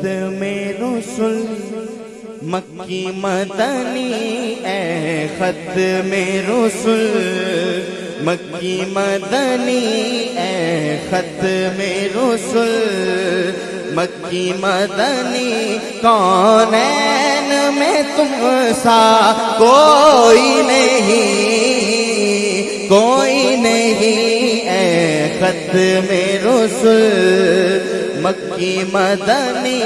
ختم رسل مکی مدنی اے ختم رسل مکی مدنی اے ختم رسل مکی مدنی کونین میں تم سا کوئی نہیں اے ختم رسل مکی مدنی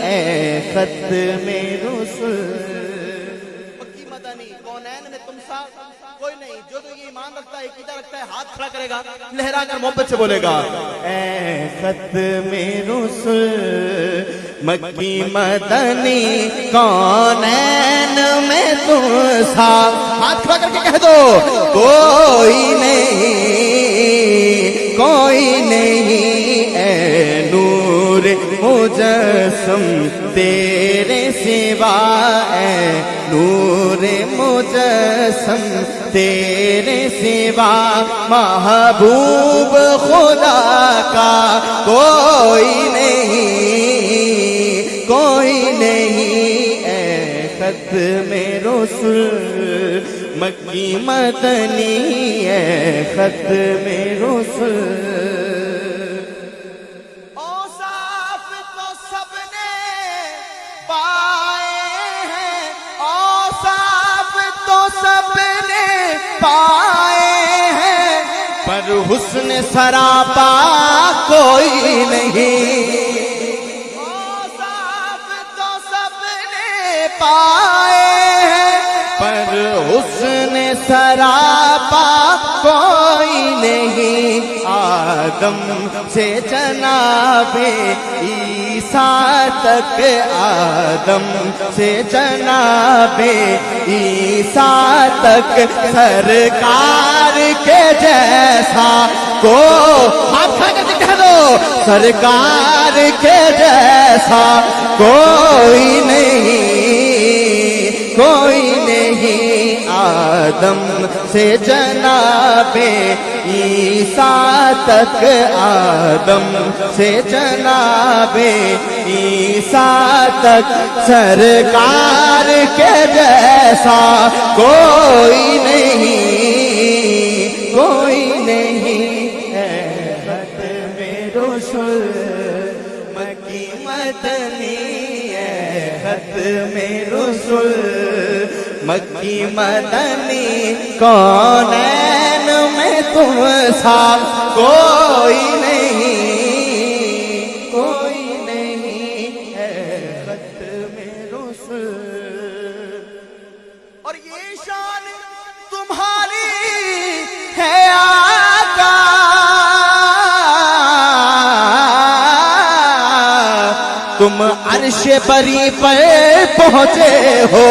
اے ختم رسل مکی مدنی کونین میں تم سا کوئی نہیں. جو تو یہ ایمان رکھتا ہے عقیدہ رکھتا ہے ہاتھ کھڑا کرے گا لہرا کر محبت سے بولے گا اے ختم رسل مکی مدنی کونین میں تم سا ہاتھ کھڑا کر کے کہہ دو کوئی نہیں اے نور مجسم تیرے سوا اے نور مجسم تیرے سوا محبوب خدا کا کوئی نہیں اے ختم رسل مکی مدنی اے ختم رسل اوصاف تو سب نے پائے ہیں اوصاف تو سب نے پائے ہیں پر حسن سراپا کوئی نہیں اوصاف تو سب نے پائے ہیں پر حسن سراپا کوئی نہیں آدم سے جناب عیسیٰ تک آدم سے جناب عیسیٰ تک سرکار کے جیسا کو ہاتھ کھڑا کر کے کہہ دو سرکار کے جیسا کوئی نہیں آدم سے جناب عیسیٰ تک آدم سے جناب عیسیٰ تک سرکار کے جیسا کوئی نہیں اے ختم رسل مکی مدنی اے ختم رسل مکی مدنی کونین میں تم سا کوئی نہیں اے ختم رسل اور یہ شان تمہاری ہے آقا تم عرش بری پر پہنچے ہو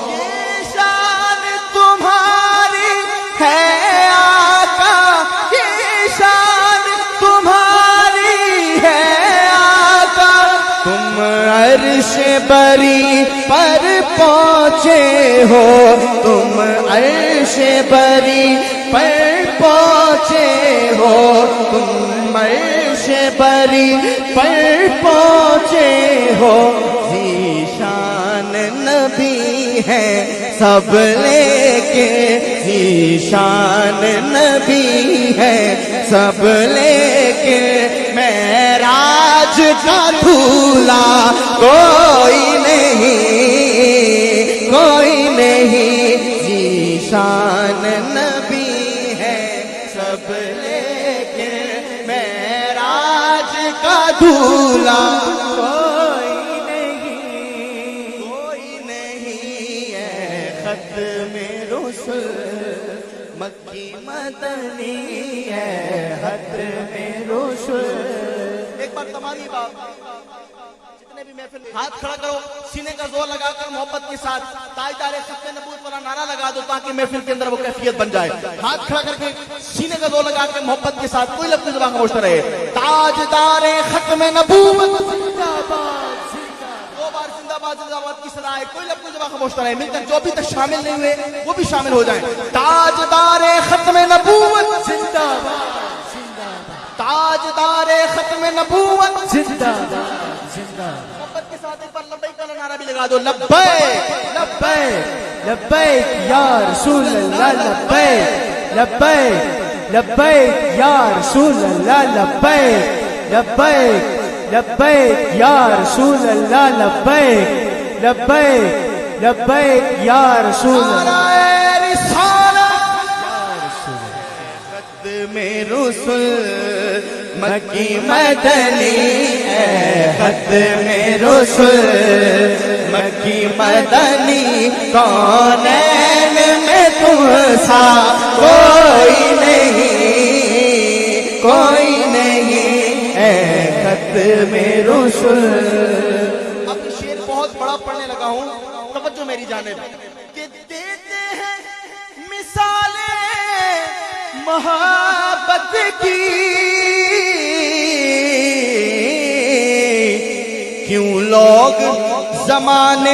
یہ شان تمہاری ہے آقا یہ شان تمہاری ہے آقا تم عرش بری پر پہنچے ہو تم عرش بری پر پہنچے ہو تم عرش بری پر پہنچے ہو ذیشان نبی ہے سب لیکن ذیشان نبی ہے سب لیکن معراج کا دھولا کوئی نہیں ذیشان نبی ہے سب لیکن معراج کا دھولا کوئی نہیں اے ختم رسل مکی مدنی اے ختم رسل ایک بار تمامی بات جتنے بھی محفل ہاتھ کھڑا کرو سینے کا زور لگا کر محبت کے ساتھ تاجدار ختم نبوت والا نعرہ لگا دو تاکہ محفل کے اندر وہ کیفیت بن جائے. ہاتھ کھڑا کر کے سینے کا زور لگا کے محبت کے ساتھ کوئی لفظ زبان خاموش نہ رہے. تاجدار ختم نبوت زندہ باد دو بار زندہ باد کی صدا ہے. کوئی لفظ زبان خاموش نہ رہے. مل کر جو بھی تک شامل نہیں ہوئے وہ بھی شامل ہو جائیں. تاجدار ختم نبوت زندہ باد تاجدار ختم نبوت زندہ زندہ محبت کے ساتھ ایک بار لبیک کا نعرہ بھی لگا دو لبیک لبیک لبیک یا رسول اللہ لبیک لبیک لبیک یا رسول اللہ لبیک لبیک لبیک یا رسول اللہ لبیک لبیک لبیک یا رسول اللہ میں رسول مکی مدنی ہے خط میں رسول مکی مدنی کونین میں تم سا کوئی نہیں ہے خط میں رسول اب شعر بہت بڑا پڑھنے لگا ہوں توجہ میری جانب کہ دیتے ہیں مثالیں محبت کی کیوں لوگ زمانے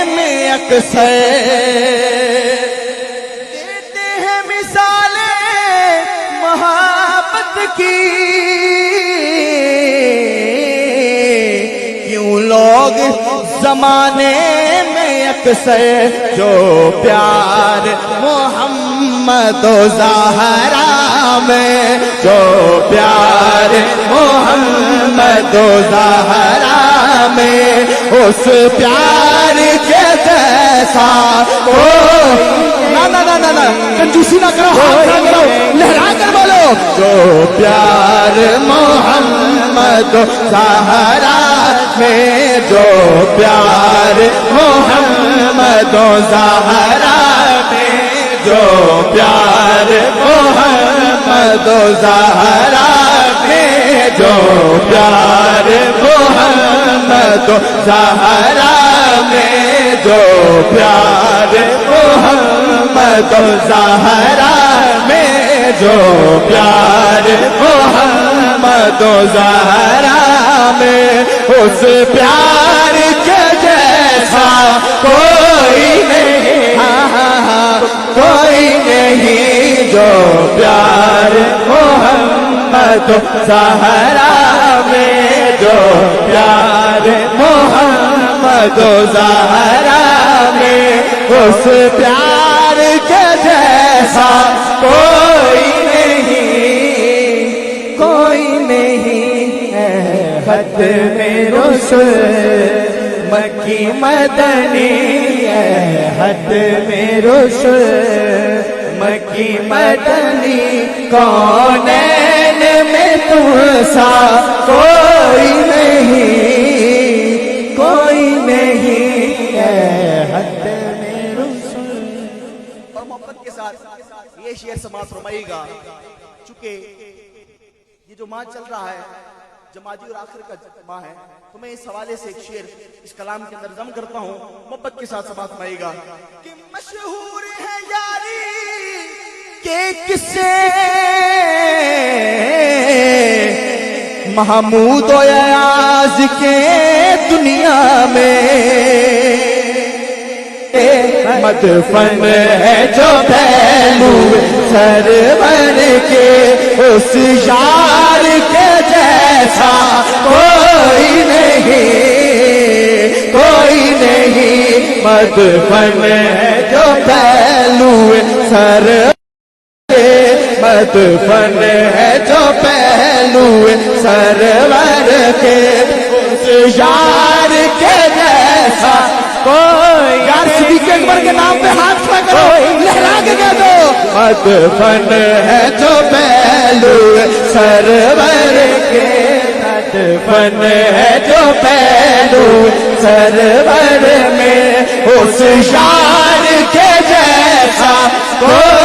میں اکثر دیتے ہیں مثالیں محبت کی کیوں لوگ زمانے میں اکثر جو پیار محمد و زہرا میں جو پیار محمد و زہرا میں اس پیار کے جیسا نا کنجوسی نہ کرو ہاتھ نہ کرو لہرا کر بولو جو پیار محمد و زہرا میں جو پیار محمد و زہرا میں جو پیار محمد و زہرا میں جو پیار محمد و زہرا میں جو پیار محمد و زہرا میں جو پیار محمد و زہرا میں اس پیار کے جیسا کوئی نہیں کوئی نہیں جو پیار محمد و زہرا میں جو پیار محمد و زہرا میں اس پیار کے جیسا کوئی نہیں ہے خط میں رسول مکی مدنی ہے خط میں رسول مکی مدنی کونین میں تم سا کوئی نہیں ہے خط میں رسول اور محبت کے ساتھ یہ شعر سماعت فرمائیے گا چونکہ یہ جو ماہ چل رہا ہے جمادی اور آخر کا ماہ ہے تو میں اس حوالے سے ایک شعر اس کلام کے اندر ضم کرتا ہوں محبت کے ساتھ سماعت فرمائیے گا کہ مشہور ہے یاری کے قصے محمود و ایاز کے دنیا میں مدفن ہے جو پہلو سرور کے اس یار کے جیسا کوئی نہیں مدفن ہے جو پہلو سرور مدفن ہے جو پہلو سرور کے اس یار کے جیسا کوئی یار صدیق اکبر کے نام پہ ہاتھ کھڑا کرو لہرا کے کہہ دو مدفن ہے جو پہلو سرور کے مدفن ہے جو پہلو سرور میں اس یار کے جیسا کوئی